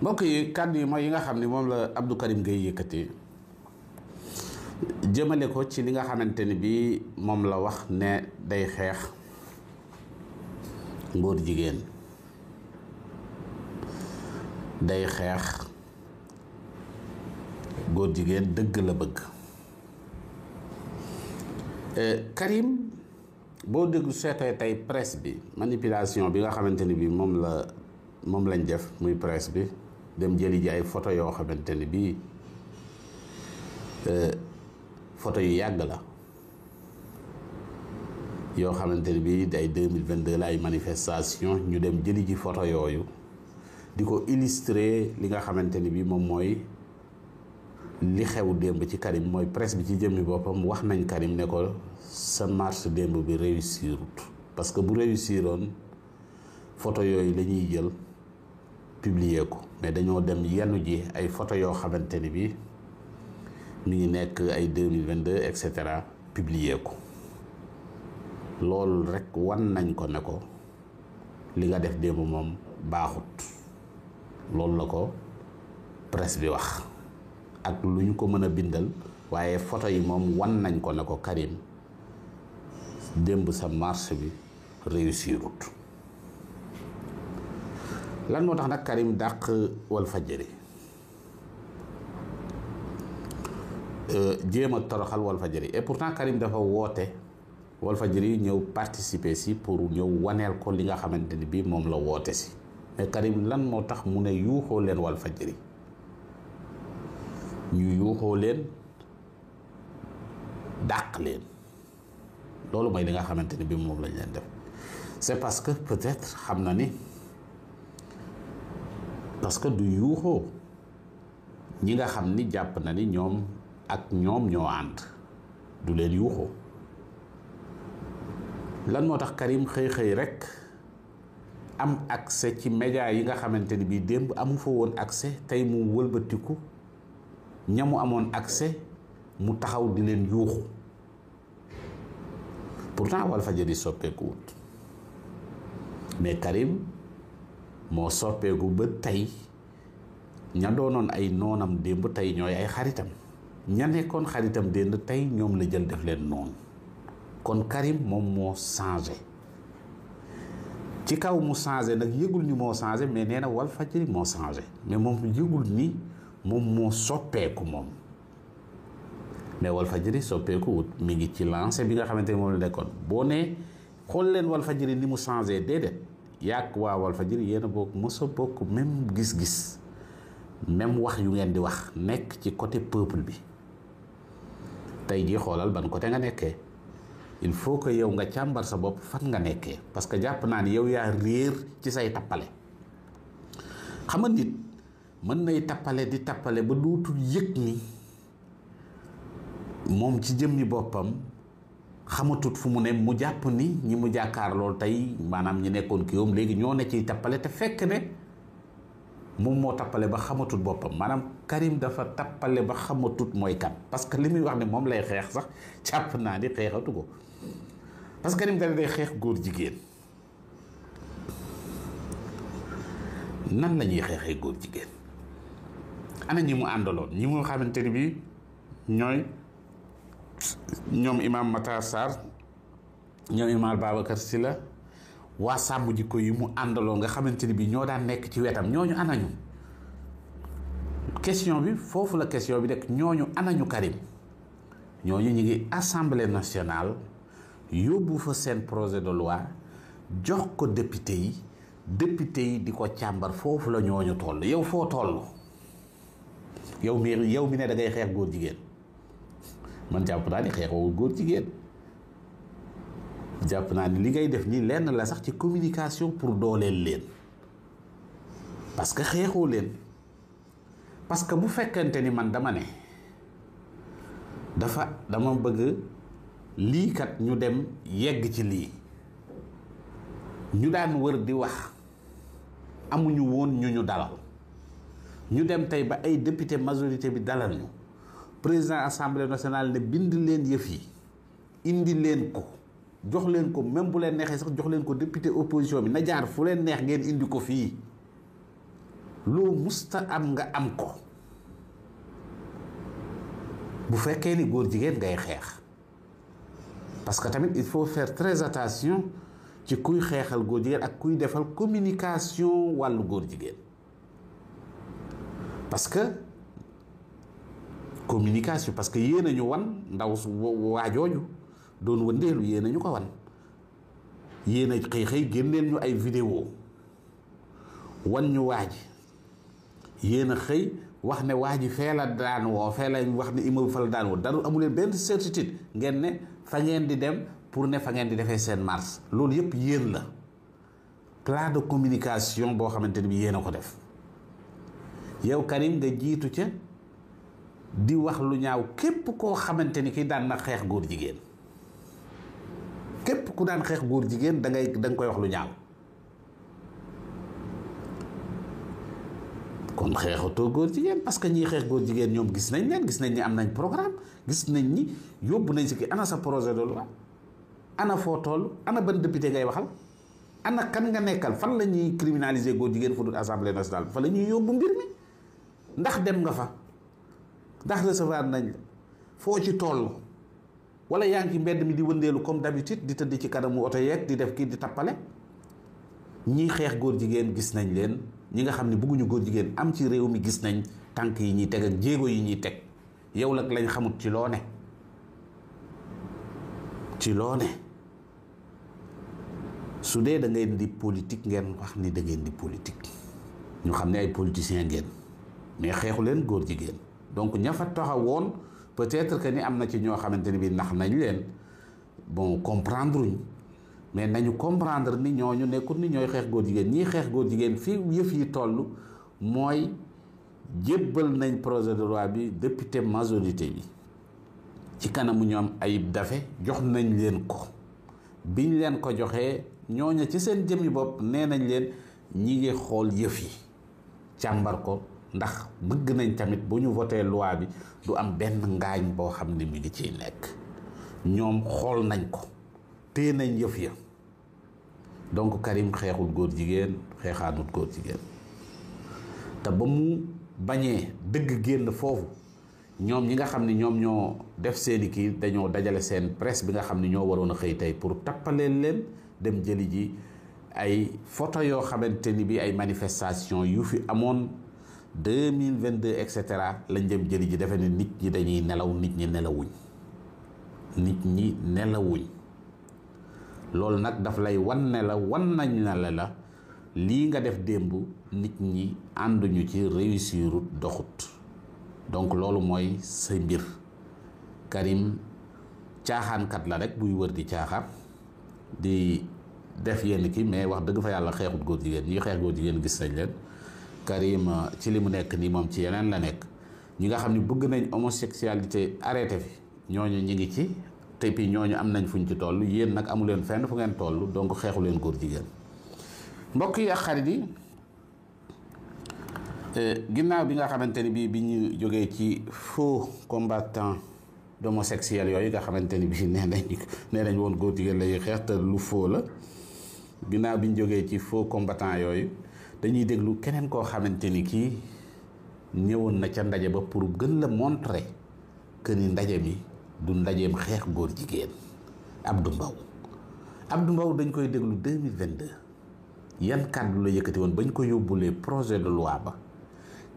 mbokk yi kàddu yi mooy yi nga xam ne moom la Abdou Karim Gueye yëkkati jëmale ko ci li nga xamante ni bii moom la wax ne day xeex ngóor jigéen, day xeex góor jigéen dëgg la bëgg. Karim boo déglu seetee tey presse bi manipulation bi nga xamante ni bii moom lañ def muy presse bi dem jëli ji ay photo yoo xamante ni bii photo yu yàgg la yoo xamante ni bii ay 2022 la ay manifestation ñu dem jëli ji photo yooyu di ko illustrer li nga xamante ni bii moom mooy li xew démb ci Karim. mooy presse bi ci jëmmi boppam wax nañ Karim ne ko sa marche démb bi réussirut, parce que bu réussiroon photo yooyu la ñuy jël publier ko, mais dañoo dem yenn ji ay photo yoo xamante ni bi mi ngi nekk ay 2022 et cetera publier ko. loolu rek wan nañ ko ne ko li nga def démb moom baaxut. loolu la ko presse bi wax ak lu ñu ko mën a bindal, waaye photo yi moom wan nañ ko ne ko Karim démb sa marche bi réussirut. lan moo tax nag Karim dàq Walfadjri jéem a toroxal Walfadjri, et pourtant Karim dafa woote Walfadjri ñëw participer si pour ñëw waneel ko li nga xamante ni bii moom la woote si. mais Karim lan moo tax mu ne yuuxoo leen Walfadjri, ñu yuuxoo leen dàq leen. loolu mooy li nga xamante ni bii moom lañ leen def. c'est parce que peut-être xam na ni parce que du yuuxoo ñi nga xam ni jàpp na ni ñoom ak ñoom ñoo ànd, du leen yuuxoo. lan moo tax Karim xëy rek am accès ci média yi nga xamante ni bii démb amu fa woon accès, tey mu wëlbatiku ñamu amoon accès mu taxaw di leen yuuxu. pourtant Walfadjri soppeeku wut, mais Karim moo soppeeku ba tey ña doonoon ay noonam démb tey ñooy ay xaritam, ña nekkoon xaritam démb tey ñoom la jël def leen noonu. kon Karim moom moo changé. ci kaw mu changé nag yëgul ni moo changé, mais nee na Walfadjri moo changé, mais moom yëgul ni moom moo soppeeku moom. mais Walfadjri soppeeku wut, mi ngi ci lancé bi nga xamante ni moom la nekkoon. boo nee xool leen Walfadjri ni mu changé, déedéet yàgg waa Walfadjri yéen a bokk mos a bokk même gis-gis, même wax yu ngeen di wax, nekk ci côté peuple bi. tey jii xoolal ban côté nga nekkee. il faut que yow nga càmbar sa bopp fan nga nekkee, parce que jàpp naa ni yow yaa réer ci say tappale. xam nga nit mën nay tappale di tappale ba dootul yëg ni moom ci jëmmi boppam xamatut fu mu ne, mu jàpp ni ñi mu jàkkaar lool tey maanaam ñi nekkoon kii yoom léegi ñoo ne ciy tappale, te fekk ne moom moo tappale ba xamatut boppam. maanaam Karim dafa tappale ba xamatut mooy kan, parce que li muy wax ne moom lay xeex sax jàpp naa ni xeexatu ko. parce que Karim dana day xeex góor jigéen. nan la ñuy xeexee góor jigéen? ana ñi mu àndaloon, ñi mu xamante ni bii ñooy ñoom Imam Matar Sarr, ñoom Imam Babacar Sylla, waa sàmm jikko yi mu àndaloo nga xamante ni bii ñoo daan nekk ci wetam, ñooñu anañu. question bi foofu la question bi rek, ñooñu anañu Karim. ñooñu ñu ngi assemblée nationale yóbbu fa seen projet de loi jox ko député yi di ko càmbar. foofu la ñooñu toll. yow foo toll? yow mi ne da ngay xeex góor jigéen. man jàpp naa ni xeexoo góor jigéen, jàpp naa ni li ngay def nii lenn la sax ci communication pour dooleel leen, parce que xeexoo leen. parce que bu fekkente ni man dama ne dama bëgg lii kat ñu dem yegg ci lii, ñu daan wër di wax amuñu woon ñu dalal, ñu dem tey ba ay député majorité bi dalal ñu, président assemblée nationale ne bind leen yëf yi indi leen ko, jox leen ko, même bu leen neexee sax jox leen ko député opposition bi na jaar fu leen neex ngeen indi ko fii. loo musta am nga am ko bu fekkee ni góor jigéen ngay xeex parce que tamit il faut faire très attention ci kuy xeexal góor jigéen ak kuy defal communication wàllu góor jigéen parce que communication parce que yéen a ñu wan ndaw waajooju doon wëndeelu yéen a ñu ko wan yéen a xëy génneel ñu ay vidéo wan ñu waaji yéen a xëy wax ne waaji fee la daan woo fee la wax ne immeuble fa la daan woo dara amuleen benn certitude ngeen ne fa ngeen di dem pour ne fa ngeen di defee seen marche loolu yëpp yéen la plan de communication boo xamante ni bi yéen a ko def yow Karim nga jiitu ca di wax lu ñaaw képp koo xamante ni ki daan na xeex góor jigéen képp ku daan xeex góor jigéen da nga koy wax lu ñaaw kon xeexatoo góor jigéen parce que ñiy xeex góor jigéen ñoom gis nañ leen gis nañ ni am nañ programme gis nañ ni yóbbu nañ si kii ana sa projet de loi ana foo toll ana ban député ngay waxal ana kan nga nekkal fan la ñuy criminaliser góor jigéen fu dul assemblée nationale fa la ñuy yóbbu mbir mi ndax dem nga fa ndax recevoir nañ la foo ci toll wala yaa ngi ci mbedd mi di wëndeelu comme d'habitude di tëdd ci kanamu oto yeeg di def kii di tappale ñiy xeex góor jigéen gis nañ leen ñi nga xam ne bëgguñu góor jigéen am ci réew mi gis nañ tànk yi ñuy teg ak jéego yi ñuy teg yow nag lañ xamut ci loo ne su dee da ngeen di politique ngeen wax ni da ngeen di politique ñu xam ne ay politiciens ngeen mais xeexu leen góor jigéen donc ña fa taxawoon peut-être que ni am na ci ñoo xamante ni bi nax nañ leen bon comprendre uñ mais nañu comprendre ni ñooñu nekkul ni ñooy xeex góor jigéen ñii xeex góor jigéen fii yëf yi toll mooy jébbal nañ projet de loi bi député majorité bi ci kanamu ñoom Ayib Daffé jox nañ leen ko biñ leen ko joxee ñooña ci seen jëmmi bopp nee nañ leen ñi ngi xool yëf yi càmbar ko ndax bëgg nañ tamit bu ñu voté loi bi du am benn ngaañ boo xam ne mi ngi ciy nekk ñoom xool nañ ko téye nañ yëf ya donc Karim xeexul góor jigéen xeexaanut góor jigéen te ba mu bañee dëgg génn foofu ñoom ñi nga xam ne ñoom ñoo def seeni kii dañoo dajale seen presse bi nga xam ne ñoo waroon a xëy tey pour tappaleen leen dem jëli ji ay photo yoo xamante ni bi ay manifestation yu fi amoon 2022 et cetera lañ dem jëli ji defe ne nit ñi dañuy nelaw nit ñi nelawuñ loolu nag daf lay wan ne la wan nañ na la lii nga def démb nit ñi ànduñu ci réussirut doxut donc loolu mooy sa mbir Karim caaxaankat la rek buy wër di caaxaan di def yenn kii mais wax dëgg fa yàlla xeexut góor jigéen ñi xeex góor jigéen gis nañ leen Karim ci li mu nekk nii moom ci yeneen la nekk ñi nga xam ne bëgg nañ homosexualité arrêté fi ñooñu ñi ngi ci te puis ñooñu am nañ fuñ ci toll yéen nag amu leen fenn fu ngeen toll donc xeexu leen góor jigéen mbokk yi ak xarit yi ginnaaw bi nga xamante ni bi ñu jógee ci faux combattant d'homosexuel yooyu nga xamante ni bi nee nañ woon góor jigéen lay xeex te lu faux la ginnaaw bi ñu jógee ci faux combattant yooyu dañuy déglu keneen koo xamante ni kii ñëwoon na ca ndaje ba pour gën la montrer que ni ndaje mi du ndajeem xeex góor jigéen Abdou Mbow dañ koy déglu 2022 yan kàddu la yëkkati woon bañ ko yóbbulee projet de loi ba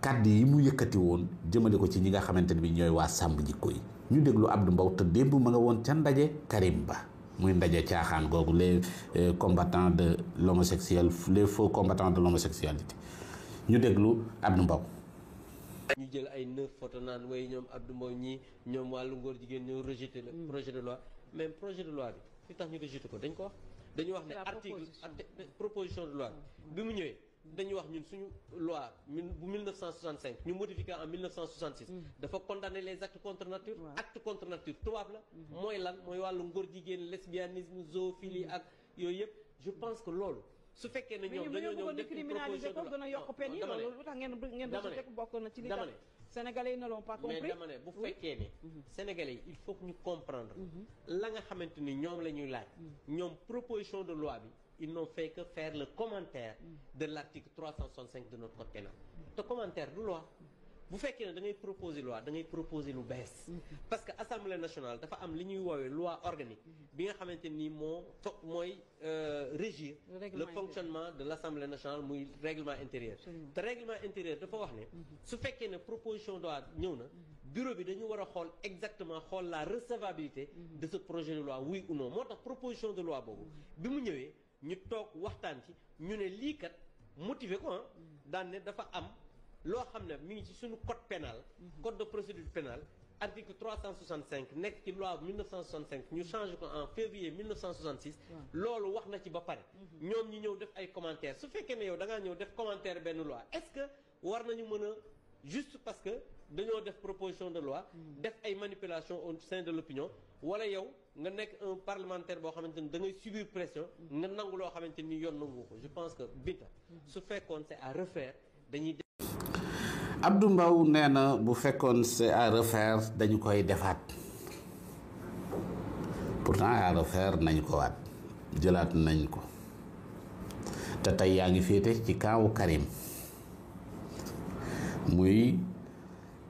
kàddu yi mu yëkkati woon jëmale ko ci ñi nga xamante ne bi ñooy waa sàmm jikko yi ñu déglu Abdou Mbow te démb ma nga woon ca ndaje Karim Ba muy ndaje caaxaan googu les combattants de l'homosexuel les faux combattants de l'homosexualité ñu déglu Abdou Mbow. ñu jël ay 9 photo naan way ñoom Abdou Mbow ñii ñoom wàllu ngóor jigéen ñoo rejeté le projet de loi même projet de loi bi fi tax ñu rejeté ko dañ ko wax dañu wax ne article proposition de loi bi mu ñëwee dañu wax ñun suñu loi bu 1965 ñu modifié en 1966 dafa condamner les actes contre nature acte contre nature tubaab la mooy lan mooy wàllu ngóor jigéen lesbianisme zoophilie ak yooyu yëpp je pense que loolu su fekkee ne ñoom dañoo ñëw def une proposition de loi gën a yokk peine yi loolu lu tax ngeen rejeté ko bokk na ci li tax sénégalais yi ne l'ont pas compris mais dama ne bu fekkee ne sénégalais yi il faut que ñu comprendre la nga xamante ni ñoom la ñuy laaj ñoom proposition de loi bi ils n'ont fait que faire le commentaire de l'article 365 de notre code pénal te commentaire du loi bu fekkee ne da ngay proposer loi da ngay proposer lu bees parce que assemblée nationale dafa am li ñuy woowee loi organique bi nga xamante ni mooy régir le fonctionnement de l'assemblée nationale muy règlement intérieur te règlement intérieur dafa wax ne su fekkee ne proposition de loi ñëw na bureau bi dañu war a xool exactement xool la recevabilité de ce projet de loi oui ou non moo tax proposition de loi boobu bi mu ñëwee ñu toog waxtaan ci ñu ne lii kat motiver ko daan ne dafa am loo xam ne mi ngi ci suñu code pénal code de procédure pénale article 365 nekk ci loi 1965 ñu changé ko en février 1966 loolu wax na ci ba pare ñoom ñi ñëw def ay commentaires su fekkee ne yow da ngaa ñëw def commentaire benn loi est-ce que war nañu mën a juste parce que dañoo def proposition de loi def ay manipulation au sein de l'opinion wala yow nga nekk un parlementaire boo xamante ni da ngay subir pression nga nangu loo xamante ni yoon nangu ko je pense que Binta su fekkoon c'est à refaire dañuy Abdou Mbow nee na bu fekkoon c'est à refaire dañu koy defaat pourtant à refaire nañ ko waat jëlaat nañ ko te tey yaa ngi féete ci kaawu Karim muy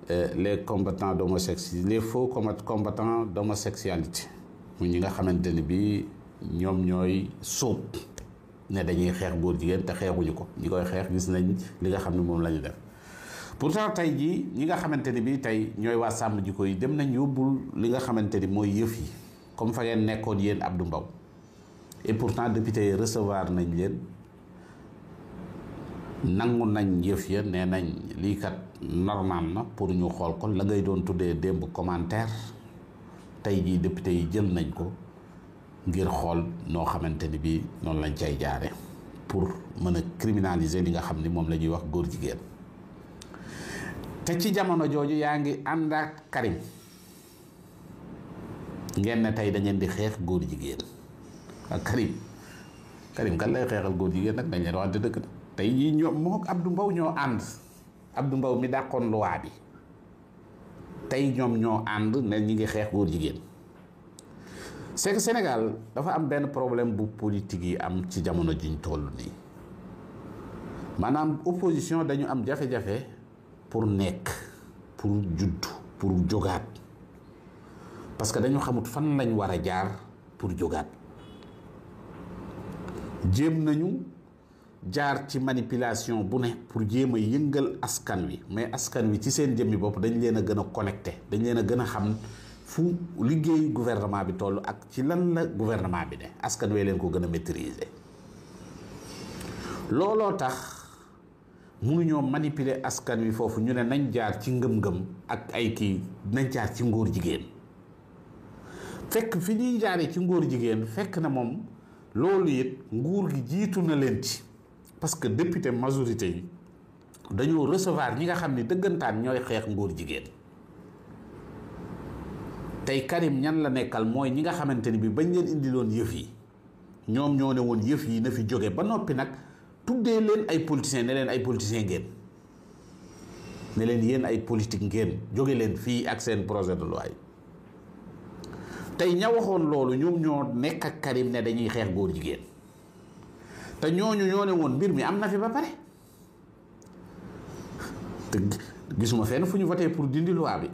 les combattants d'homosexualité les faux combattants d'homosexualité mu ñi nga xamante ni bi ñoom ñooy sóob ne dañuy xeex góor jigéen te xeexuñu ko ñi koy xeex gis nañ li nga xam ne moom la ñu def pourtant tey jii ñi nga xamante ni bii tey ñooy waa sàmm jikko yi dem nañ yóbbul li nga xamante ni mooy yëf yi comme fa ngeen nekkoon yéen Abdou Mbow et pourtant député yi recevoir nañ leen nangu nañ yëf ya nee nañ lii kat normal na pour ñu xool ko la ngay doon tuddee démb commentaire tey jii député yi jël nañ ko ngir xool noo xamante ni bii noonu lañ cay jaare pour mën a criminaliser li nga xam ni moom la ñuy wax góor jigéen te ci jamono jooju yaa ngi ànd ak Karim ngeen ne tey da ngeen di xeex góor jigéen ak Karim kan lay xeexal góor jigéen nag dañ leen waxante dëgg na tey jii ñoom moo Abdou Mbow ñoo ànd Abdou Mbow mi dàqoon loi bi tey ñoom ñoo ànd ne ñi ngi xeex góor jigéen c'est que Sénégal dafa am benn problème bu politique yi am ci jamono jiñ toll nii maanaam opposition dañu am jafe-jafe pour nekk pour judd pour jógaat parce que dañu xamut fan lañ war a jaar pour jógaat jéem nañu jaar ci manipulation bu ne pour jéem a yëngal askan wi mais askan wi ci seen jëmmi bopp dañ leen a gën a connecté dañ leen a gën a xam fu liggéeyu gouvernement bi toll ak ci lan la gouvernement bi ne askan wee leen ko gën a maîtriser looloo tax mënuñoo manipuler askan wi foofu ñu ne nañ jaar ci ngëm-ngëm ak ay kii nañ jaar ci ngóor jigéen fekk fi ñuy jaaree ci ngóor jigéen fekk na moom loolu it nguur gi jiitu na leen ci parce que député majorité yi dañoo recevoir ñi nga xam ni dëggantaan ñooy xeex ngóor jigéen tey Karim ñan la nekkal mooy ñi nga xamante ni bi bañ leen indiloon yëf yi ñoom ñoo ne woon yëf yi na fi jóge ba noppi nag tuddee leen ay politiciens ne leen ay politiciens ngeen ne leen yéen ay politique ngeen jóge leen fii ak seen projet de loi yi tey ña waxoon loolu ñoom ñoo nekk ak Karim ne dañuy xeex góor jigéen te ñooñu ñoo ne woon mbir mi am na fi ba pare te gisuma fenn fu ñu voté pour dindi loi bi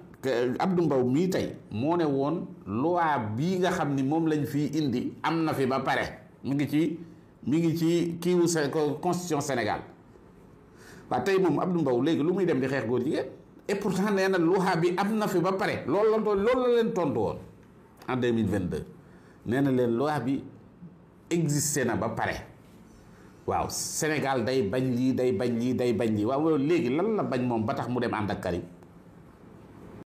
Abdou Mbow mii tey moo ne woon loi bii nga xam ni moom lañ fii indi am na fi ba pare mi ngi ci kiiwu constitution Sénégal waaw tey moom Abdou Mbow léegi lu muy dem di xeex góor jigéen et pourtant nee na loi bi am na fi ba pare loolu la leen tontu woon en 2022 nee na leen loi bi existé na ba pare waaw Sénégal day bañ lii day bañ lii day bañ lii waaw léegi lan la bañ moom ba tax mu dem ànd ak Karim